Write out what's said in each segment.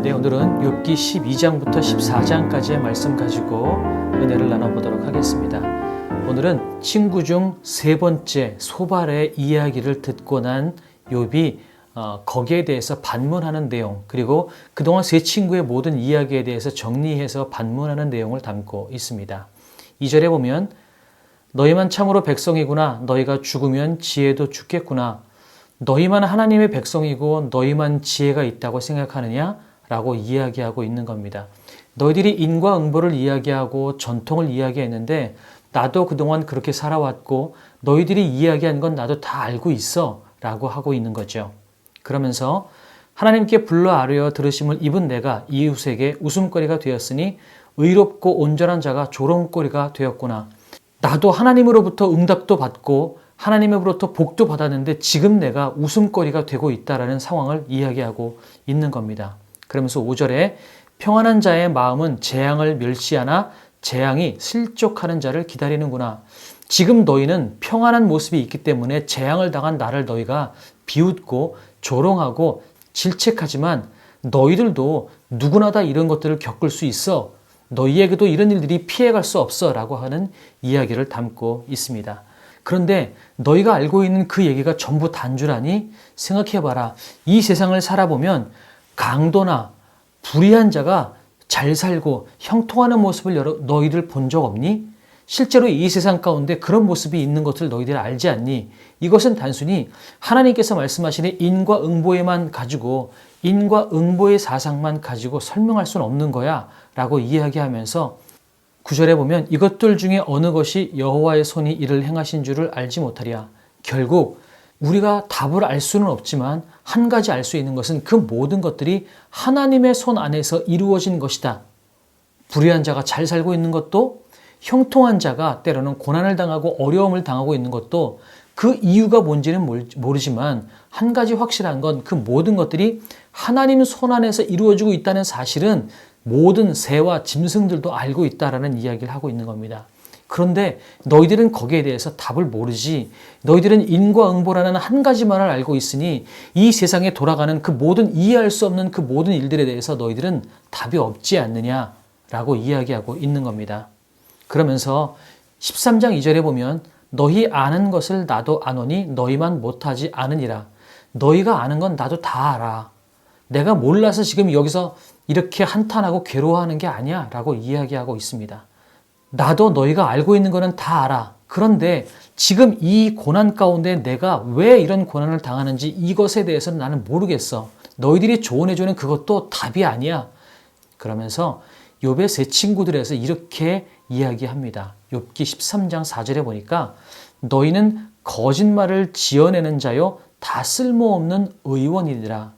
네, 오늘은 욥기 12장부터 14장까지의 말씀 가지고 은혜를 나눠보도록 하겠습니다. 오늘은 친구 중 세 번째 소발의 이야기를 듣고 난 욥이 거기에 대해서 반문하는 내용, 그리고 그동안 세 친구의 모든 이야기에 대해서 정리해서 반문하는 내용을 담고 있습니다. 2절에 보면 너희만 참으로 백성이구나. 너희가 죽으면 지혜도 죽겠구나. 너희만 하나님의 백성이고 너희만 지혜가 있다고 생각하느냐? 라고 이야기하고 있는 겁니다. 너희들이 인과응보를 이야기하고 전통을 이야기했는데 나도 그동안 그렇게 살아왔고 너희들이 이야기한 건 나도 다 알고 있어 라고 하고 있는 거죠. 그러면서 하나님께 불러 아뢰어 들으심을 입은 내가 이웃에게 웃음거리가 되었으니 의롭고 온전한 자가 조롱거리가 되었구나. 나도 하나님으로부터 응답도 받고 하나님으로부터 복도 받았는데 지금 내가 웃음거리가 되고 있다라는 상황을 이야기하고 있는 겁니다. 그러면서 5절에 평안한 자의 마음은 재앙을 멸시하나 재앙이 실족하는 자를 기다리는구나. 지금 너희는 평안한 모습이 있기 때문에 재앙을 당한 나를 너희가 비웃고 조롱하고 질책하지만 너희들도 누구나 다 이런 것들을 겪을 수 있어. 너희에게도 이런 일들이 피해갈 수 없어 라고 하는 이야기를 담고 있습니다. 그런데 너희가 알고 있는 그 얘기가 전부 단주라니? 생각해봐라. 이 세상을 살아보면 강도나 불의한 자가 잘 살고 형통하는 모습을 너희들 본 적 없니? 실제로 이 세상 가운데 그런 모습이 있는 것을 너희들 알지 않니? 이것은 단순히 하나님께서 말씀하시는 인과응보에만 가지고 인과응보의 사상만 가지고 설명할 수는 없는 거야 라고 이야기하면서 9절에 보면 이것들 중에 어느 것이 여호와의 손이 이를 행하신 줄을 알지 못하리야. 결국 우리가 답을 알 수는 없지만 한 가지 알 수 있는 것은 그 모든 것들이 하나님의 손 안에서 이루어진 것이다. 불의한 자가 잘 살고 있는 것도 형통한 자가 때로는 고난을 당하고 어려움을 당하고 있는 것도 그 이유가 뭔지는 모르지만 한 가지 확실한 건 그 모든 것들이 하나님 손 안에서 이루어지고 있다는 사실은 모든 새와 짐승들도 알고 있다라는 이야기를 하고 있는 겁니다. 그런데 너희들은 거기에 대해서 답을 모르지. 너희들은 인과응보라는 한 가지만을 알고 있으니 이 세상에 돌아가는 그 모든 이해할 수 없는 그 모든 일들에 대해서 너희들은 답이 없지 않느냐라고 이야기하고 있는 겁니다. 그러면서 13장 2절에 보면 너희 아는 것을 나도 아노니 너희만 못하지 않으니라. 너희가 아는 건 나도 다 알아. 내가 몰라서 지금 여기서 이렇게 한탄하고 괴로워하는 게 아니야 라고 이야기하고 있습니다. 나도 너희가 알고 있는 거는 다 알아. 그런데 지금 이 고난 가운데 내가 왜 이런 고난을 당하는지 이것에 대해서는 나는 모르겠어. 너희들이 조언해주는 그것도 답이 아니야. 그러면서 욥의 세 친구들에서 이렇게 이야기합니다. 욥기 13장 4절에 보니까 너희는 거짓말을 지어내는 자요 다 쓸모없는 의원이니라.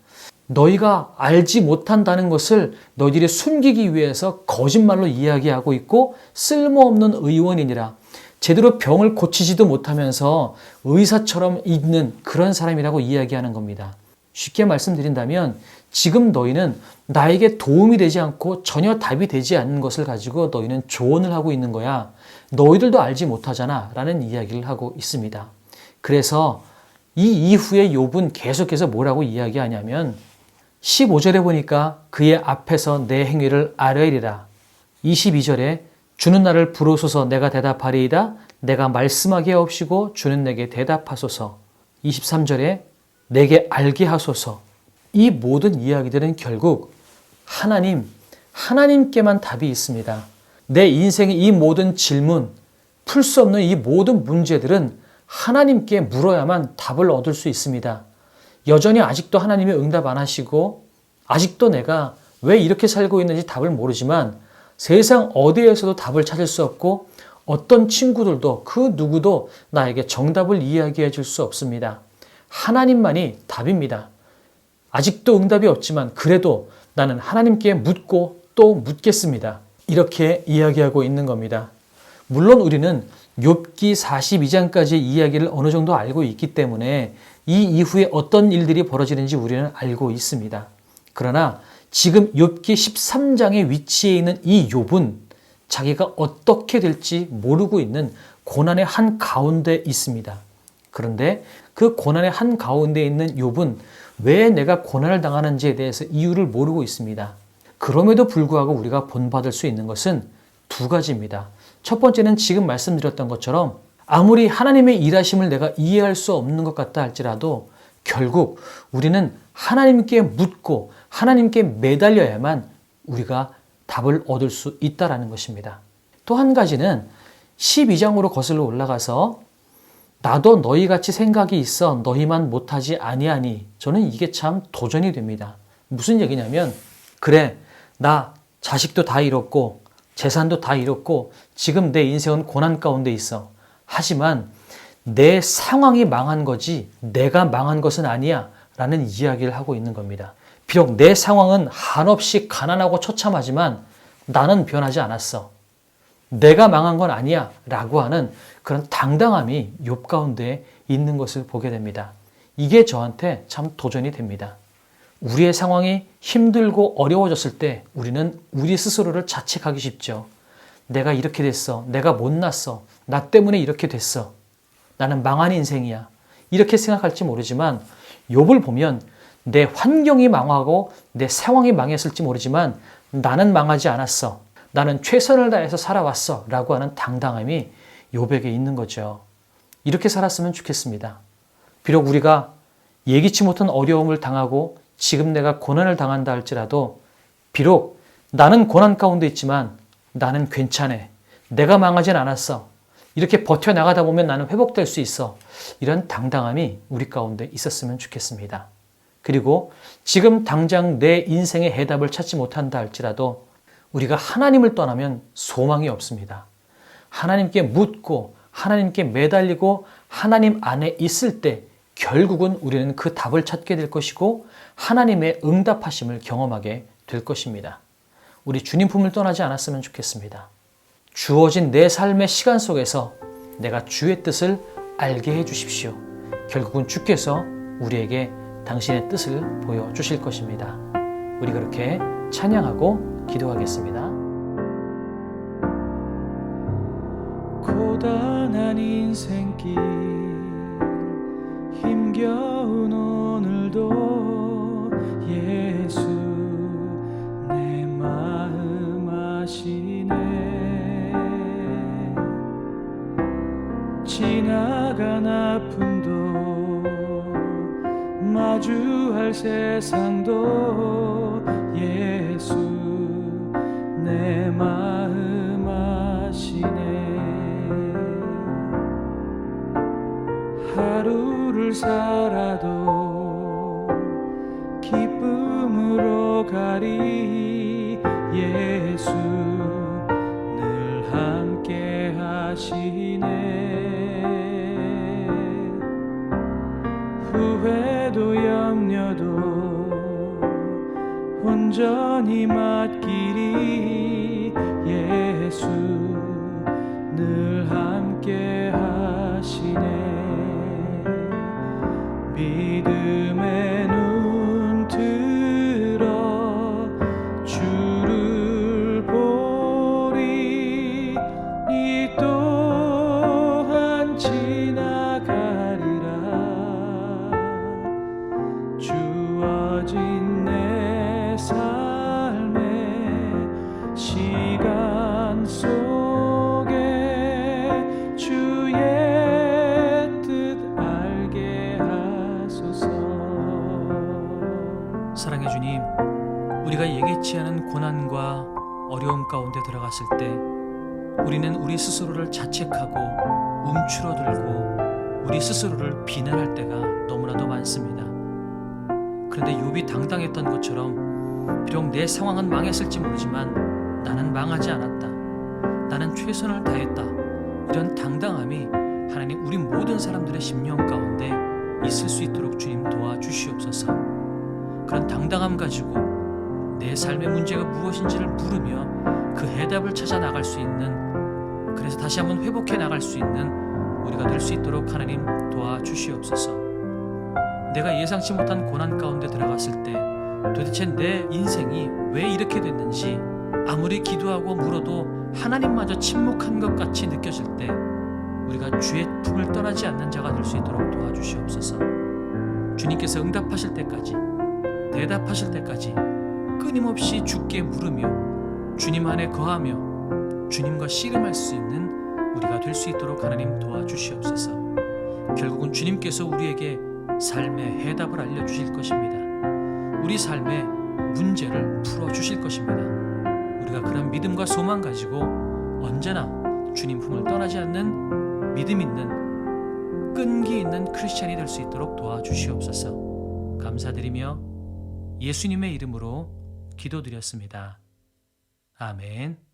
너희가 알지 못한다는 것을 너희들이 숨기기 위해서 거짓말로 이야기하고 있고 쓸모없는 의원이니라. 제대로 병을 고치지도 못하면서 의사처럼 있는 그런 사람이라고 이야기하는 겁니다. 쉽게 말씀드린다면 지금 너희는 나에게 도움이 되지 않고 전혀 답이 되지 않는 것을 가지고 너희는 조언을 하고 있는 거야. 너희들도 알지 못하잖아 라는 이야기를 하고 있습니다. 그래서 이 이후에 욥은 계속해서 뭐라고 이야기하냐면 15절에 보니까 그의 앞에서 내 행위를 아뢰리라. 22절에 주는 나를 부르소서 내가 대답하리이다. 내가 말씀하게 하옵시고 주는 내게 대답하소서. 23절에 내게 알게 하소서. 이 모든 이야기들은 결국 하나님께만 답이 있습니다. 내 인생의 이 모든 질문, 풀 수 없는 이 모든 문제들은 하나님께 물어야만 답을 얻을 수 있습니다. 여전히 아직도 하나님이 응답 안 하시고 아직도 내가 왜 이렇게 살고 있는지 답을 모르지만 세상 어디에서도 답을 찾을 수 없고 어떤 친구들도 그 누구도 나에게 정답을 이야기해 줄 수 없습니다. 하나님만이 답입니다. 아직도 응답이 없지만 그래도 나는 하나님께 묻고 또 묻겠습니다. 이렇게 이야기하고 있는 겁니다. 물론 우리는 욥기 42장까지의 이야기를 어느 정도 알고 있기 때문에 이 이후에 어떤 일들이 벌어지는지 우리는 알고 있습니다. 그러나 지금 욥기 13장의 위치에 있는 이 욥은 자기가 어떻게 될지 모르고 있는 고난의 한가운데 있습니다. 그런데 그 고난의 한가운데 있는 욥은 왜 내가 고난을 당하는지에 대해서 이유를 모르고 있습니다. 그럼에도 불구하고 우리가 본받을 수 있는 것은 두 가지입니다. 첫 번째는 지금 말씀드렸던 것처럼 아무리 하나님의 일하심을 내가 이해할 수 없는 것 같다 할지라도 결국 우리는 하나님께 묻고 하나님께 매달려야만 우리가 답을 얻을 수 있다는 것입니다. 또 한 가지는 12장으로 거슬러 올라가서 나도 너희같이 생각이 있어 너희만 못하지 아니하니, 저는 이게 참 도전이 됩니다. 무슨 얘기냐면, 그래, 나 자식도 다 잃었고 재산도 다 잃었고 지금 내 인생은 고난 가운데 있어. 하지만 내 상황이 망한 거지 내가 망한 것은 아니야 라는 이야기를 하고 있는 겁니다. 비록 내 상황은 한없이 가난하고 처참하지만 나는 변하지 않았어. 내가 망한 건 아니야 라고 하는 그런 당당함이 욥 가운데 있는 것을 보게 됩니다. 이게 저한테 참 도전이 됩니다. 우리의 상황이 힘들고 어려워졌을 때 우리는 우리 스스로를 자책하기 쉽죠. 내가 이렇게 됐어. 내가 못났어. 나 때문에 이렇게 됐어. 나는 망한 인생이야. 이렇게 생각할지 모르지만 욥을 보면 내 환경이 망하고 내 상황이 망했을지 모르지만 나는 망하지 않았어. 나는 최선을 다해서 살아왔어 라고 하는 당당함이 욥에게 있는 거죠. 이렇게 살았으면 좋겠습니다. 비록 우리가 예기치 못한 어려움을 당하고 지금 내가 고난을 당한다 할지라도 비록 나는 고난 가운데 있지만 나는 괜찮아. 내가 망하진 않았어. 이렇게 버텨나가다 보면 나는 회복될 수 있어. 이런 당당함이 우리 가운데 있었으면 좋겠습니다. 그리고 지금 당장 내 인생의 해답을 찾지 못한다 할지라도 우리가 하나님을 떠나면 소망이 없습니다. 하나님께 묻고 하나님께 매달리고 하나님 안에 있을 때 결국은 우리는 그 답을 찾게 될 것이고 하나님의 응답하심을 경험하게 될 것입니다. 우리 주님 품을 떠나지 않았으면 좋겠습니다. 주어진 내 삶의 시간 속에서 내가 주의 뜻을 알게 해 주십시오. 결국은 주께서 우리에게 당신의 뜻을 보여주실 것입니다. 우리 그렇게 찬양하고 기도하겠습니다. 고단한 인생길 힘겨운 오늘도 예수 내 마음 아시네. 지나간 아픔도 마주할 세상도 예수 내 마음 아시네. 하루를 살아도 기쁨으로 가리 예수 늘 함께 하시네. 후회도 염려도 온전히 맡기리 예수 늘 함께 하시네. 믿음의 눈 들어 주를 보리. 이 또한 지나가리라. 주어진 내 삶의 시간 속에 주의 뜻 알게 하소서. 사랑해 주님, 우리가 예기치 않은 고난과 어려움 가운데 들어갔을 때 우리는 우리 스스로를 자책하고 움츠러들고 우리 스스로를 비난할 때가 너무나도 많습니다. 그런데 욥이 당당했던 것처럼 비록 내 상황은 망했을지 모르지만 나는 망하지 않았다. 나는 최선을 다했다. 이런 당당함이 하나님 우리 모든 사람들의 심령 가운데 있을 수 있도록 주님 도와주시옵소서. 그런 당당함 가지고 내 삶의 문제가 무엇인지를 물으며 그 해답을 찾아 나갈 수 있는, 그래서 다시 한번 회복해 나갈 수 있는 우리가 될 수 있도록 하나님 도와주시옵소서. 내가 예상치 못한 고난 가운데 들어갔을 때 도대체 내 인생이 왜 이렇게 됐는지 아무리 기도하고 물어도 하나님마저 침묵한 것 같이 느껴질 때 우리가 주의 품을 떠나지 않는 자가 될 수 있도록 도와주시옵소서. 주님께서 응답하실 때까지, 대답하실 때까지 끊임없이 주께 물으며 주님 안에 거하며 주님과 씨름할 수 있는 우리가 될 수 있도록 하나님 도와주시옵소서. 결국은 주님께서 우리에게 삶의 해답을 알려주실 것입니다. 우리 삶의 문제를 풀어주실 것입니다. 우리가 그런 믿음과 소망 가지고 언제나 주님 품을 떠나지 않는 믿음 있는 끈기 있는 크리스찬이 될 수 있도록 도와주시옵소서. 감사드리며 예수님의 이름으로 기도드렸습니다. 아멘.